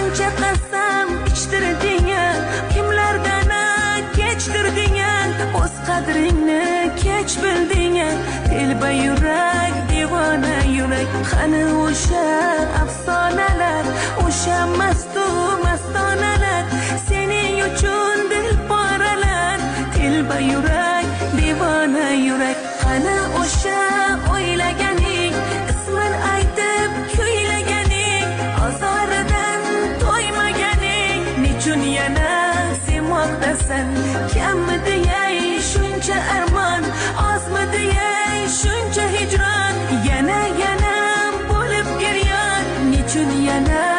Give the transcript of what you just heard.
qancha qasam ichtirding, kimlardan kechtirding, o'z qadringni kech bilding. Telba yurak, devona yurak, qani o'sha afsonalar, o'sha mastu mastonalar, sening uchun dil poralar. Telba yurak, devona yurak, qani o'sha o'ylaganing, ismin aytib kuylaganing, ozoridan to'ymaganing, nechun yana sevmoqdasan? Kammidi ey shuncha armon, ozmidi ey shuncha hijron, yana bo'lib giryon, nechun yana